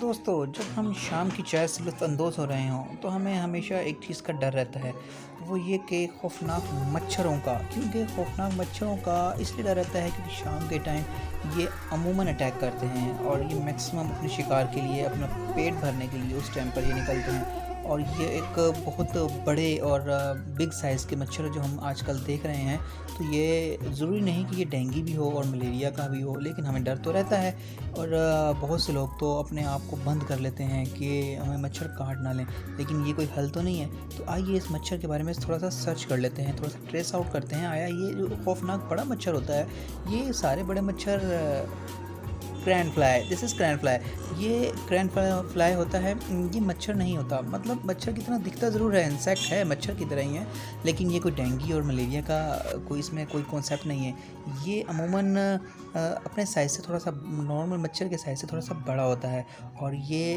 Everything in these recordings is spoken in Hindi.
दोस्तों, जब हम शाम की चाय से लुत्फ़अंदोज़ हो रहे हों तो हमें हमेशा एक चीज़ का डर रहता है, वो ये कि खौफ़नाक मच्छरों का। क्योंकि खौफ़नाक मच्छरों का इसलिए डर रहता है क्योंकि शाम के टाइम ये अमूमन अटैक करते हैं और ये मैक्सिमम अपने शिकार के लिए, अपना पेट भरने के लिए उस टाइम पर ये निकलते हैं। और ये एक बहुत बड़े और बिग साइज़ के मच्छर जो हम आजकल देख रहे हैं, तो ये ज़रूरी नहीं कि ये डेंगू भी हो और मलेरिया का भी हो, लेकिन हमें डर तो रहता है। और बहुत से लोग तो अपने आप को बंद कर लेते हैं कि हमें मच्छर काट ना लें, लेकिन ये कोई हल तो नहीं है। तो आइए इस मच्छर के बारे में थोड़ा-सा सर्च कर लेते हैं, थोड़ा-सा ट्रेस आउट करते हैं, आया ये जो खौफ़नाक बड़ा मच्छर होता है, ये सारे बड़े मच्छर crane fly, this is crane fly. ये क्रैन फ्लाई होता है, ये मच्छर नहीं होता। मतलब मच्छर की तरह दिखता ज़रूर है, इंसेक्ट है, मच्छर की तरह ही है, लेकिन ये कोई डेंगू और मलेरिया का कोई इसमें कोई कॉन्सेप्ट नहीं है। ये अमूमन अपने साइज़ से थोड़ा-सा नॉर्मल मच्छर के साइज़ से थोड़ा-सा बड़ा होता है और ये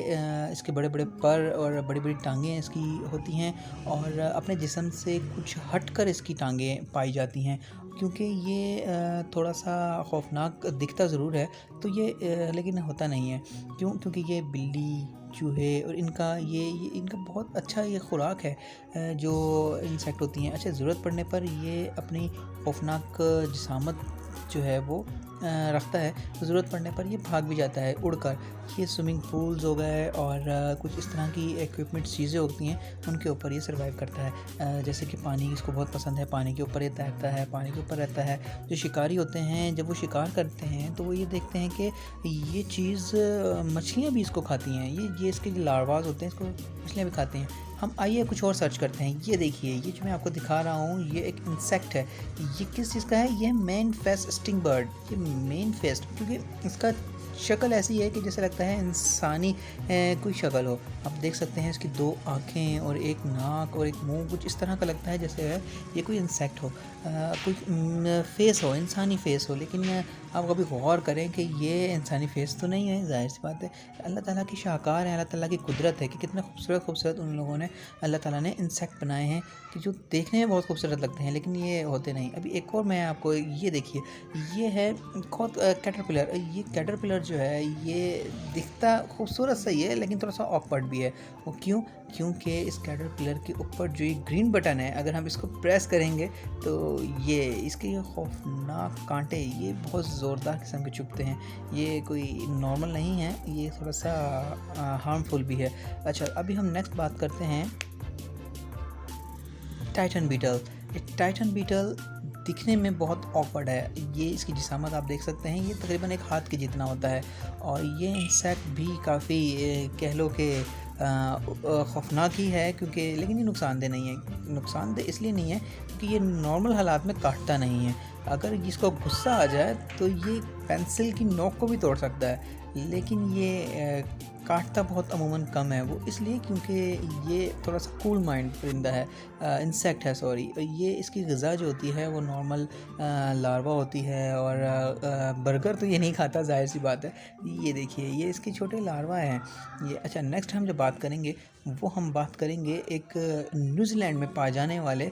इसके बड़े-बड़े पर और बड़ी-बड़ी टाँगें इसकी होती हैं और अपने जिस्म से कुछ हटकर इसकी टाँगें पाई जाती हैं। क्योंकि ये थोड़ा-सा खौफ़नाक दिखता ज़रूर है, तो ये लेकिन होता नहीं है। क्यों? क्योंकि ये बिल्ली, चूहे और ये इनका बहुत अच्छा ये खुराक है, जो इंसेक्ट होती हैं। अच्छा, ज़रूरत पड़ने पर ये अपनी खौफ़नाक जिसामत जो है वो रखता है, तो ज़रूरत पड़ने पर ये भाग भी जाता है उड़कर। ये स्विमिंग पूल्स हो गए और कुछ इस तरह की इक्विपमेंट चीज़ें होती हैं, उनके ऊपर ये सर्वाइव करता है। जैसे कि पानी इसको बहुत पसंद है, पानी के ऊपर ये तैरता है, पानी के ऊपर रहता है। जो शिकारी होते हैं, जब वो शिकार करते हैं तो वो ये देखते हैं कि ये चीज़ मछलियाँ भी इसको खाती हैं। ये इसके जो लार्वाज़ होते हैं, इसको मछलियाँ भी खाती हैं। हम आइए कुछ और सर्च करते हैं। ये देखिए, ये जो मैं आपको दिखा रहा हूँ, ये एक इंसेक्ट है। ये किस चीज़ का है? ये मेन फेस्ट स्टिंग बर्ड। ये मेन फेस्ट, क्योंकि इसका शक्ल ऐसी है कि जैसे लगता है इंसानी कोई शक्ल हो। आप देख सकते हैं इसकी 2 आँखें और 1 नाक और 1 मुँह, कुछ इस तरह का लगता है जैसे है ये कोई इंसेक्ट हो, कोई फेस हो, इंसानी फेस हो। लेकिन आप कभी गौर करें कि ये इंसानी फेस तो नहीं है, ज़ाहिर-सी बात है। अल्लाह ताला की शाहकार है, अल्लाह ताला की कुदरत है कि कितना खूबसूरत उन लोगों ने, अल्लाह ताला ने इंसेक्ट बनाए हैं कि जो देखने में बहुत खूबसूरत लगते हैं, लेकिन ये होते नहीं। अभी एक और मैं आपको ये देखिए, ये है बहुत कैटरपिलर। ये कैटरपिलर जो है, ये दिखता खूबसूरत सही है, लेकिन थोड़ा-सा ऑकवर्ड भी है। वो क्यों? क्योंकि इस कैटरपिलर के ऊपर जो ये ग्रीन बटन है, अगर हम इसको प्रेस करेंगे तो ये इसके ये खौफनाक काँटे ये बहुत ज़ोरदार किस्म के चुभते हैं। ये कोई नॉर्मल नहीं है, ये थोड़ा-सा हार्मफुल भी है। अच्छा, अभी हम नेक्स्ट बात करते हैं टाइटन बीटल। ये टाइटन बीटल दिखने में बहुत ऑकवर्ड है। ये इसकी जिसामत आप देख सकते हैं, ये तकरीबन 1 हाथ के जितना होता है और ये इंसेक्ट भी काफ़ी कह लो कि खौफनाक ही है, क्योंकि लेकिन ये नुकसानदेह नहीं है। नुकसानदेह इसलिए नहीं है क्योंकि ये नॉर्मल हालात में काटता नहीं है। अगर इसको गुस्सा आ जाए तो ये पेंसिल की नोक को भी तोड़ सकता है, लेकिन ये काटता बहुत अमूमन कम है। वो इसलिए क्योंकि ये थोड़ा-सा कूल माइंड परिंदा है, इंसेक्ट है सॉरी। ये इसकी ग़िज़ा जो होती है वो नॉर्मल लार्वा होती है और बर्गर तो ये नहीं खाता, ज़ाहिर-सी बात है। ये देखिए, ये इसके छोटे लार्वा हैं ये। अच्छा, नेक्स्ट हम जो बात करेंगे वो हम बात करेंगे एक न्यूज़ीलैंड में पाए जाने वाले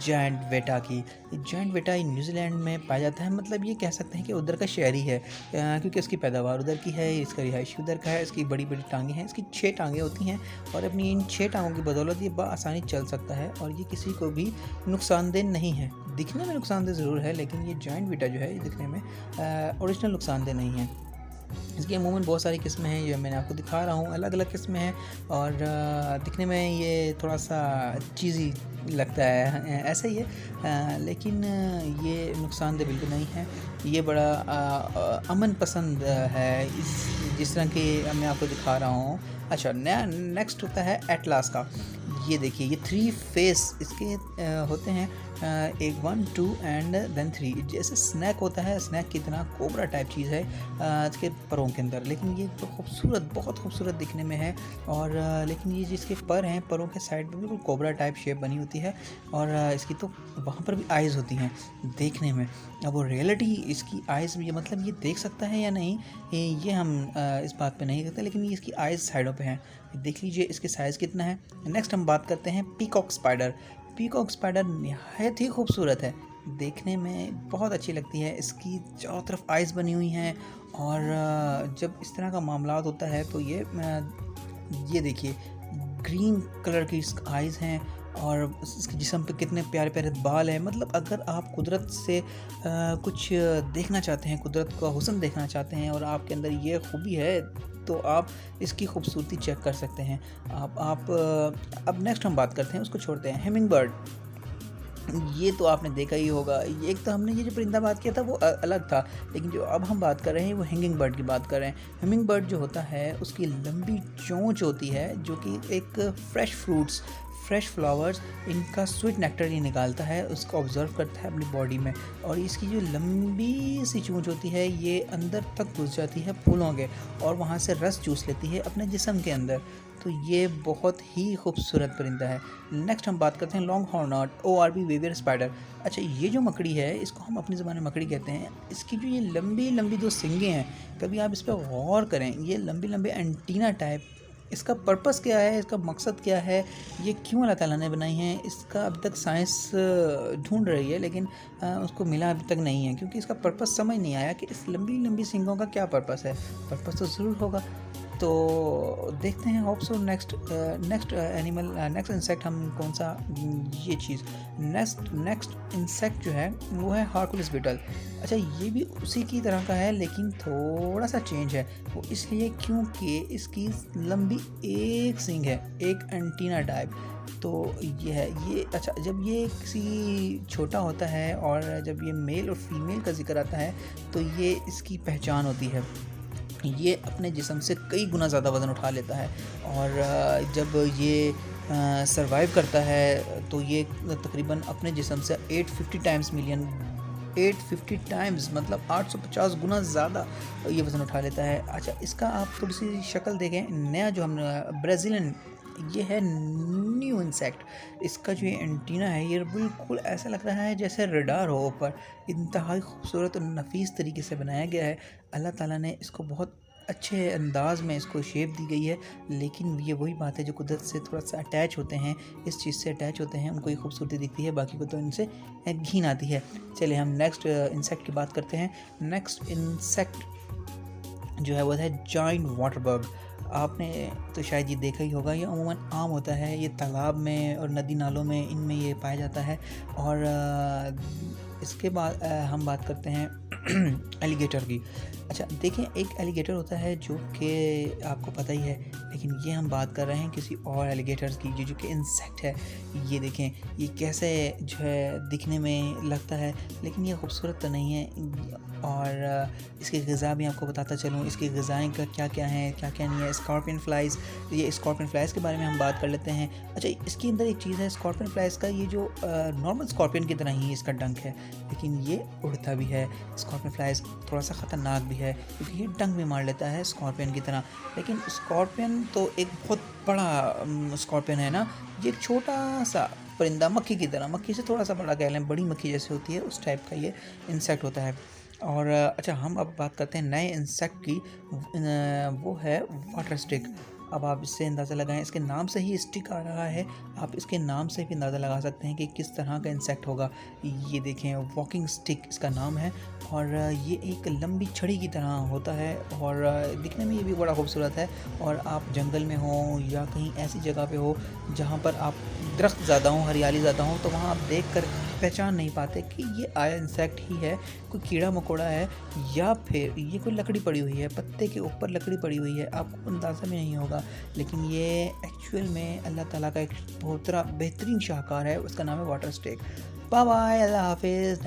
जायंट वेटा की। जायंट वेटा न्यूज़ीलैंड में पाया जाता है, मतलब ये कह सकते हैं कि उधर का शहरी है, क्योंकि इसकी पैदावार उधर की है, इसका रिहायशी उधर का है, इसकी बड़ी-बड़ी टाँगें हैं, इसकी 6 टाँगें होती हैं और अपनी इन 6 टाँगों की बदौलत ये बआसानी चल सकता है और ये किसी को भी नुकसानदेह नहीं है। दिखने में नुकसानदेह ज़रूर है, लेकिन ये जायंट वेटा जो है ये दिखने में ओरिजिनल नुकसानदेह नहीं है। इसकी अमूमन बहुत सारी किस्में हैं, जो मैंने आपको दिखा रहा हूँ, अलग-अलग किस्में हैं और दिखने में ये थोड़ा-सा चीज़ी लगता है, ऐसा ही है, लेकिन ये नुकसानदेह बिल्कुल नहीं है। ये बड़ा अमन पसंद है, जिस तरह की मैं आपको दिखा रहा हूँ। अच्छा, नेक्स्ट होता है एटलास का। ये देखिए, ये 3 फेस इसके होते हैं, एक 1 2 एंड देन 3। जैसे स्नैक होता है, स्नैक की तरह कोबरा टाइप चीज़ है इसके परों के अंदर, लेकिन ये तो खूबसूरत, बहुत खूबसूरत दिखने में है। और लेकिन ये जिसके पर हैं, परों के साइड में बिल्कुल कोबरा टाइप शेप बनी होती है और इसकी तो वहाँ पर भी आइज़ होती हैं देखने में। अब वो रियलिटी इसकी आइज़ भी, मतलब ये देख सकता है या नहीं, ये हम इस बात पे नहीं कहते, लेकिन ये इसकी आइज़ साइडों पे हैं। देख लीजिए इसके साइज़ कितना है। नेक्स्ट हम बात करते हैं पीकॉक स्पाइडर। पीकॉक स्पाइडर निहायत ही खूबसूरत है, देखने में बहुत अच्छी लगती है। इसकी चारों तरफ आइज़ बनी हुई हैं और जब इस तरह का मामलात होता है तो ये देखिए ग्रीन कलर की इसकी आइज़ हैं और इसके जिस्म पे कितने प्यारे प्यारे बाल हैं। मतलब अगर आप कुदरत से कुछ देखना चाहते हैं, कुदरत का हुस्न देखना चाहते हैं और आपके अंदर ये खूबी है तो आप इसकी खूबसूरती चेक कर सकते हैं। अब नेक्स्ट हम बात करते हैं, उसको छोड़ते हैं, हिमिंग बर्ड। ये तो आपने देखा ही होगा। एक तो हमने ये जो परिंदा बात किया था वो अलग था, लेकिन जो अब हम बात कर रहे हैं वो हिंगिंग बर्ड की बात कर रहे हैं। हिमिंग बर्ड जो होता है उसकी लंबी चोंच होती है जो कि एक फ्रेश फ्रूट्स, फ्रेश फ्लावर्स, इनका स्वीट नेक्टर ये निकालता है, उसको ऑब्जर्व करता है अपनी बॉडी में और इसकी जो लंबी सी चोंच होती है ये अंदर तक घुस जाती है फूलों के और वहाँ से रस चूस लेती है अपने जिस्म के अंदर। तो ये बहुत ही खूबसूरत परिंदा है। नेक्स्ट हम बात करते हैं लॉन्ग हॉर्नट ORB वेवियर स्पाइडर। अच्छा, ये जो मकड़ी है इसको हम अपनी ज़बान में मकड़ी कहते हैं। इसकी जो ये लंबी लंबी दो सींगें हैं, कभी आप इस पर गौर करें, ये लंबी लंबी एंटीना टाइप। इसका पर्पस क्या है, इसका मकसद क्या है, ये क्यों अल्लाह ताला ने बनाई है, इसका अभी तक साइंस ढूंढ रही है लेकिन उसको मिला अभी तक नहीं है, क्योंकि इसका पर्पस समझ नहीं आया कि इस लंबी लंबी सींगों का क्या पर्पस है। पर्पस तो ज़रूर होगा, तो देखते हैं। Hope so next animal, next insect हम कौन सा, ये चीज़ नेक्स्ट इंसेक्ट जो है वो है हार्कुलस बीटल। अच्छा, ये भी उसी की तरह का है लेकिन थोड़ा सा चेंज है। वो इसलिए क्योंकि इसकी लंबी एक सींग है, एक एंटीना टाइप। तो ये है ये। अच्छा, जब ये किसी छोटा होता है और जब ये मेल और फीमेल का जिक्र आता है तो ये इसकी पहचान होती है। ये अपने जिस्म से कई गुना ज़्यादा वज़न उठा लेता है और जब ये सरवाइव करता है तो ये तकरीबन अपने जिस्म से 850 टाइम्स मतलब 850 गुना ज़्यादा ये वज़न उठा लेता है। अच्छा, इसका आप थोड़ी सी शक्ल देखें, नया जो हमने ब्राज़ीलियन, ये है न्यू इंसेक्ट। इसका जो ये एंटीना है ये बिल्कुल ऐसा लग रहा है जैसे रडार हो ऊपर। इंतहाई खूबसूरत और नफीस तरीके से बनाया गया है। अल्लाह ताला ने इसको बहुत अच्छे अंदाज में इसको शेप दी गई है, लेकिन ये वही बात है जो कुदरत से थोड़ा सा अटैच होते हैं, इस चीज़ से अटैच होते हैं, उनको ये खूबसूरती दिखती है, बाकी को तो इनसे घिन आती है। चलिए हम नेक्स्ट इंसेक्ट की बात करते हैं। नेक्स्ट इंसेक्ट जो है वो है जायंट वाटर बग। आपने तो शायद ये देखा ही होगा, ये अमूमन आम होता है, ये तालाब में और नदी नालों में इनमें ये पाया जाता है। और इसके बाद हम बात करते हैं एलिगेटर की। अच्छा देखें, एक एलिगेटर होता है जो कि आपको पता ही है, लेकिन ये हम बात कर रहे हैं किसी और एलिगेटर्स की जो कि इंसेक्ट है। ये देखें ये कैसे जो है दिखने में लगता है, लेकिन ये खूबसूरत तो नहीं है। और इसकी ग़िज़ा भी आपको बताता चलूँ, इसकी ग़िज़ाएँ का क्या क्या हैं क्या क्या नहीं है। स्कॉर्पियन फ्लाइज़, ये स्कॉर्पियन फ्लाइज़ के बारे में हम बात कर लेते हैं। अच्छा, इसके अंदर एक चीज़ है स्कॉर्पियन फ्लाइज़ का, ये जो नॉर्मल स्कॉर्पियन की तरह ही इसका डंक है, लेकिन ये उड़ता भी है। स्कॉर्पियन फ्लाइज़ थोड़ा सा ख़तरनाक भी है क्योंकि ये डंक भी मार लेता है स्कॉर्पियन की तरह। लेकिन स्कॉर्पियन तो एक बहुत बड़ा स्कॉर्पियन है ना, ये एक छोटा सा परिंदा, मक्खी की तरह, मक्खी से थोड़ा सा बड़ा कह लें, बड़ी मक्खी जैसे होती है उस टाइप का ये इंसेक्ट होता है। और अच्छा, हम अब बात करते हैं नए इंसेक्ट की, वो है वाटर स्टिक। अब आप इससे अंदाज़ा लगाएं, इसके नाम से ही स्टिक आ रहा है, आप इसके नाम से भी अंदाज़ा लगा सकते हैं कि किस तरह का इंसेक्ट होगा। ये देखें, वॉकिंग स्टिक इसका नाम है और ये एक लंबी छड़ी की तरह होता है और दिखने में ये भी बड़ा खूबसूरत है। और आप जंगल में हो या कहीं ऐसी जगह पे हो जहाँ पर आप दरख्त ज़्यादा हों, हरियाली ज़्यादा हो, तो वहाँ आप देख कर पहचान नहीं पाते कि ये आया इंसेक्ट ही है, कोई कीड़ा मकोड़ा है या फिर ये कोई लकड़ी पड़ी हुई है, पत्ते के ऊपर लकड़ी पड़ी हुई है, आपको अंदाज़ा भी नहीं होगा। लेकिन ये एक्चुअल में अल्लाह ताला का एक बहुत बेहतरीन शाहकार है, उसका नाम है वाटर स्टिक। बाय बाय, अल्लाह हाफिज़।